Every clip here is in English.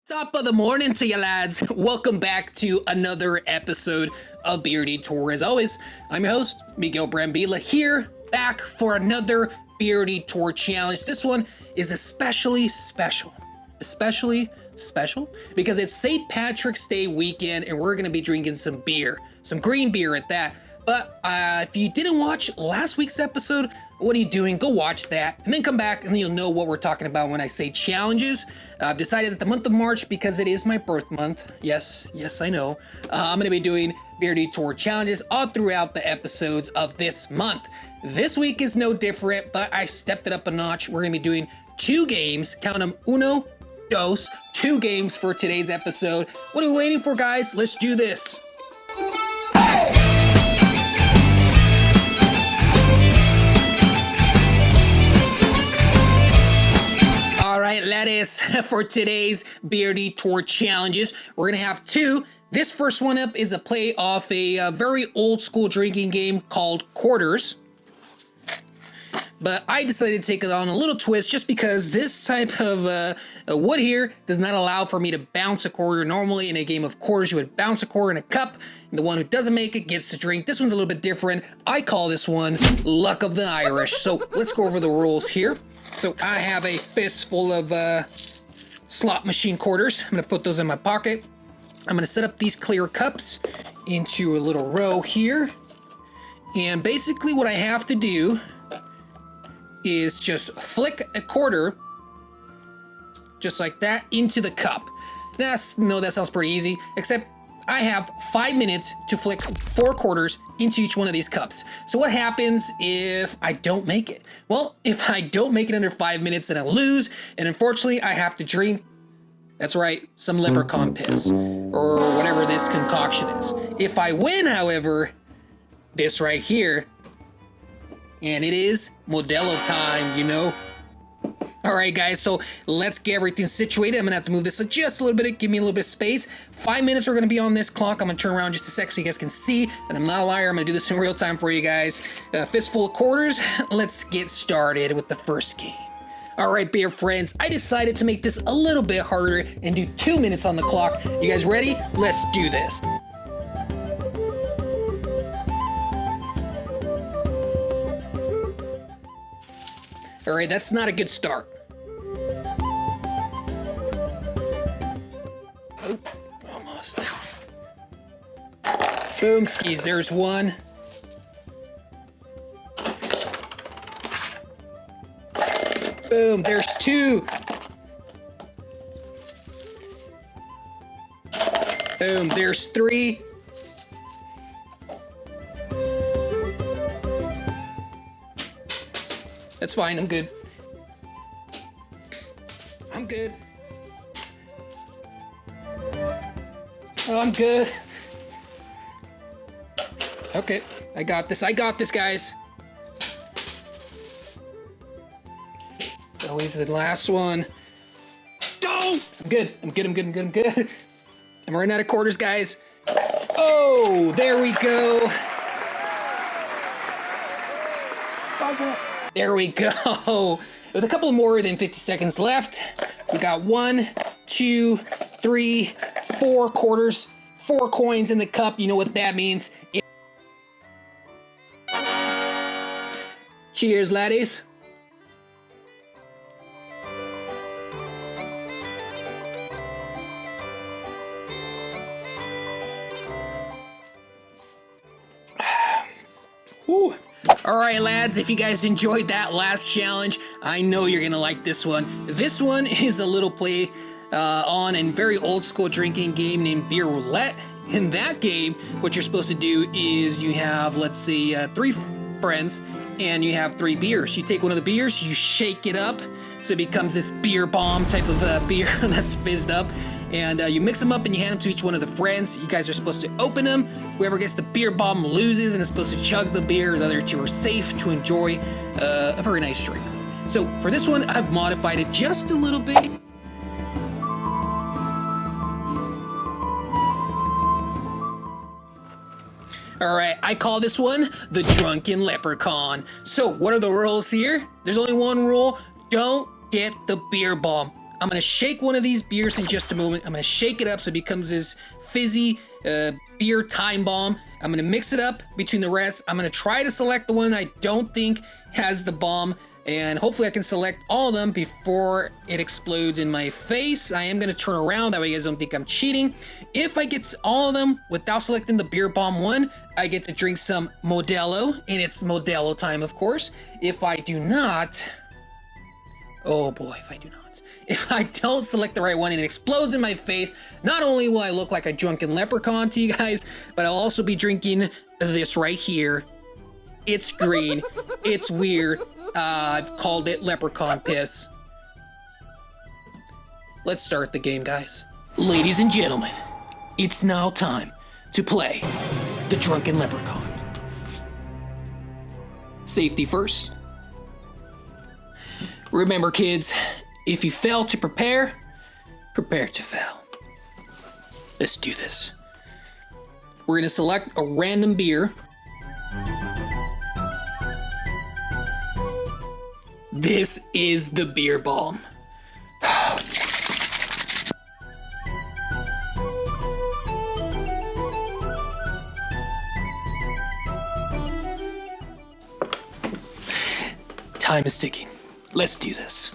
Top of the morning to you lads. Welcome back to another episode of Beer Detour. As always, I'm your host, Miguel Brambila, here back for another Beer Detour challenge. This one is especially special. Especially special because it's St. Patrick's Day weekend and we're going to be drinking some beer. Some green beer at that. But if you didn't watch last week's episode, what are you doing? Go watch that and then come back and then you'll know what we're talking about when I say challenges. I've decided that the month of March, because it is my birth month, yes, I know, I'm going to be doing Beer Detour challenges all throughout the episodes of this month. This week is no different, but I stepped it up a notch. We're going to be doing 2 games, count them, uno, dos, 2 games for today's episode. What are we waiting for, guys? Let's do this. All right, that is for today's Beer Detour challenges. We're gonna have 2. This first one up is a play off a very old school drinking game called Quarters. But I decided to take it on a little twist just because this type of wood here does not allow for me to bounce a quarter. Normally in a game of quarters, you would bounce a quarter in a cup, and the one who doesn't make it gets to drink. This one's a little bit different. I call this one Luck of the Irish. So let's go over the rules here. So I have a fistful of slot machine quarters. I'm gonna put those in my pocket. I'm gonna set up these clear cups into a little row here. And basically what I have to do is just flick a quarter, just like that, into the cup. That sounds pretty easy, except I have 5 minutes to flick 4 quarters into each one of these cups. So what happens if I don't make it? Well, if I don't make it under 5 minutes, then I lose, and unfortunately I have to drink, that's right, some leprechaun piss, or whatever this concoction is. If I win, however, this right here, and it is Modelo time, you know. All right, guys, so let's get everything situated. I'm gonna have to move this just a little bit, give me a little bit of space. 5 minutes are gonna be on this clock. I'm gonna turn around just a sec so you guys can see that I'm not a liar. I'm gonna do this in real time for you guys. Fistful of quarters. Let's get started with the first game. All right, beer friends, I decided to make this a little bit harder and do 2 minutes on the clock. You guys ready? Let's do this. All right, that's not a good start. Oh, almost. Boom skis, there's 1. Boom, there's 2. Boom, there's 3. That's fine, I'm good. I'm good. Oh, I'm good. Okay, I got this, guys. It's always the last one. Oh! I'm good. I'm running out of quarters, guys. Oh, there we go. There we go. With a couple more than 50 seconds left, we got 1, 2, 3, 4 quarters, 4 coins in the cup. You know what that means. Cheers, laddies. Woo. All right, lads, if you guys enjoyed that last challenge, I know you're gonna like this one. This one is a little play on a very old school drinking game named Beer Roulette. In that game, what you're supposed to do is you have, let's see, 3 friends, and you have 3 beers. You take one of the beers, you shake it up, so it becomes this beer bomb type of beer that's fizzed up. And you mix them up and you hand them to each one of the friends. You guys are supposed to open them. Whoever gets the beer bomb loses and is supposed to chug the beer. The other 2 are safe to enjoy a very nice drink. So for this one, I've modified it just a little bit. All right, I call this one the Drunken Leprechaun. So what are the rules here? There's only one rule. Don't get the beer bomb. I'm gonna shake one of these beers in just a moment. I'm gonna shake it up so it becomes this fizzy beer time bomb. I'm gonna mix it up between the rest. I'm gonna try to select the one I don't think has the bomb, and hopefully I can select all of them before it explodes in my face. I am gonna turn around, that way you guys don't think I'm cheating. If I get all of them without selecting the beer bomb one, I get to drink some Modelo, and it's Modelo time, of course. If I do not, oh boy, if I do not. If I don't select the right one and it explodes in my face, not only will I look like a drunken leprechaun to you guys, but I'll also be drinking this right here. It's green. It's weird. I've called it leprechaun piss. Let's start the game, guys. Ladies and gentlemen, it's now time to play the Drunken Leprechaun. Safety first. Remember, kids, if you fail to prepare, prepare to fail. Let's do this. We're gonna select a random beer. This is the beer bomb. Time is ticking. Let's do this.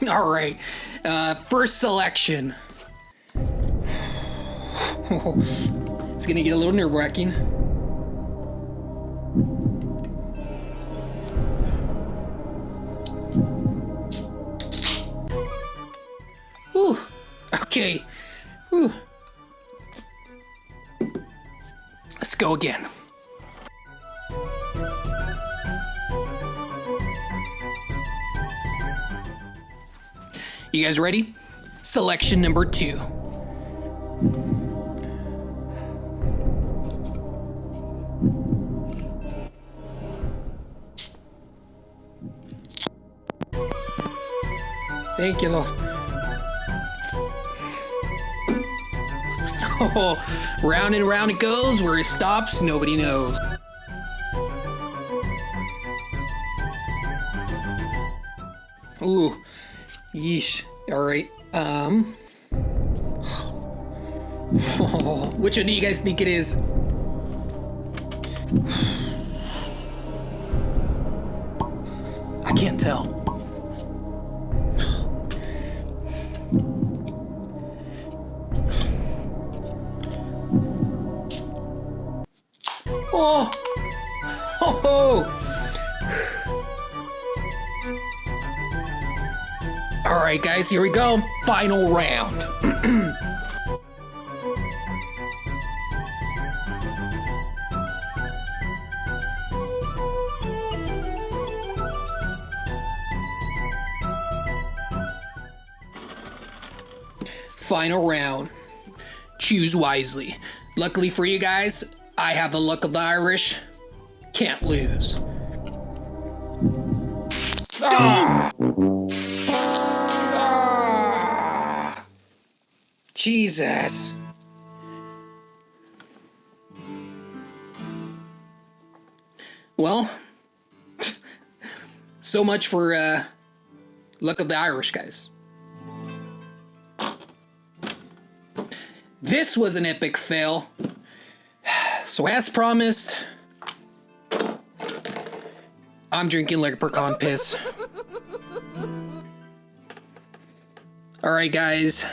All right, first selection. It's gonna get a little nerve-wracking. Whew. Okay. Whew. Let's go again. You guys ready? Selection number 2. Thank you, Lord. Oh, round and round it goes. Where it stops, nobody knows. Ooh. Yeesh. All right. Which one do you guys think it is? I can't tell. Oh. Oh. All right, guys, here we go. Final round. Final round. Choose wisely. Luckily for you guys, I have the luck of the Irish. Can't lose. Ah! Ah! Jesus. Well, so much for luck of the Irish, guys. This was an epic fail. So as promised, I'm drinking leprechaun piss. All right, guys,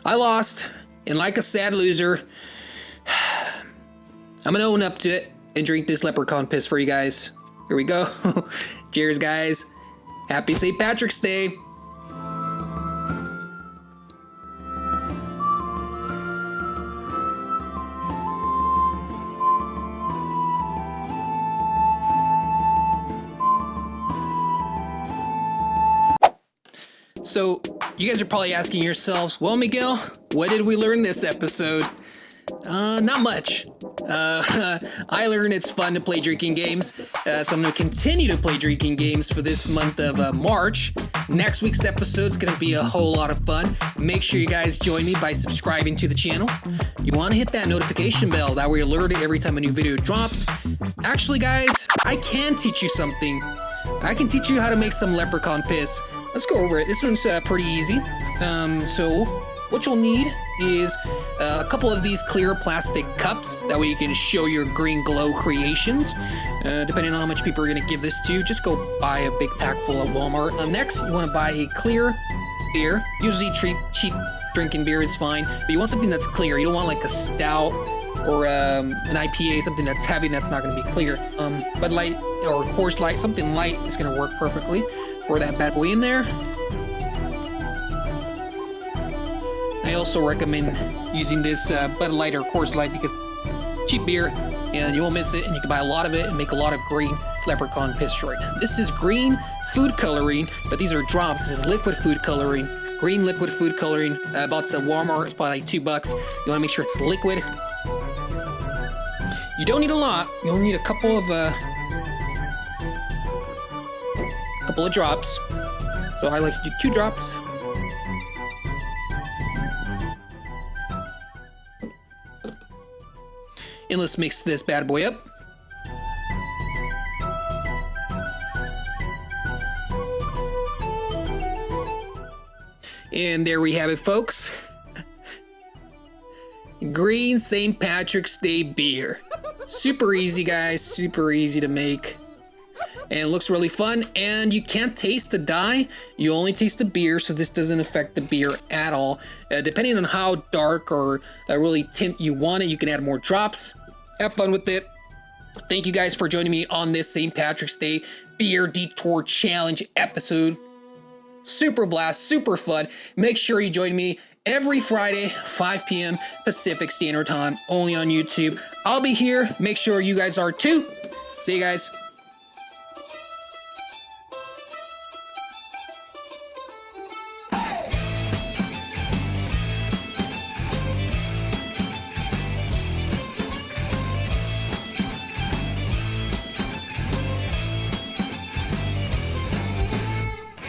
I lost, and like a sad loser, I'm gonna own up to it and drink this leprechaun piss for you guys. Here we go. Cheers, guys. Happy St. Patrick's Day. So, you guys are probably asking yourselves, well, Miguel, what did we learn this episode? Not much. I learned it's fun to play drinking games, so I'm going to continue to play drinking games for this month of March. Next week's episode is going to be a whole lot of fun. Make sure you guys join me by subscribing to the channel. You want to hit that notification bell, that way you're alerted every time a new video drops. Actually, guys, I can teach you something. I can teach you how to make some leprechaun piss. Let's go over it. This one's pretty easy. So what you'll need is a couple of these clear plastic cups. That way you can show your green glow creations. Depending on how much people are gonna give this to, just go buy a big pack full at Walmart. Next, you wanna buy a clear beer. Usually cheap drinking beer is fine, but you want something that's clear. You don't want like a stout or an IPA, something that's heavy that's not gonna be clear. Bud Light or Coors Light, something light is gonna work perfectly. Pour that bad boy in there. I also recommend using this Bud Light or Coors Light because cheap beer and you won't miss it, and you can buy a lot of it and make a lot of green leprechaun piss right. This is green food coloring, but these are drops. This is liquid food coloring, green liquid food coloring. Bought at Walmart, it's probably like $2. You wanna make sure it's liquid. You don't need a lot. You only need a couple of drops. So I like to do 2 drops. And let's mix this bad boy up. And there we have it, folks. Green St. Patrick's Day beer. Super easy, guys. Super easy to make. And it looks really fun. And you can't taste the dye. You only taste the beer, so this doesn't affect the beer at all. Depending on how dark or really tint you want it, you can add more drops. Have fun with it. Thank you guys for joining me on this St. Patrick's Day Beer Detour Challenge episode. Super blast, super fun. Make sure you join me every Friday, 5 p.m. Pacific Standard Time, only on YouTube. I'll be here. Make sure you guys are too. See you guys.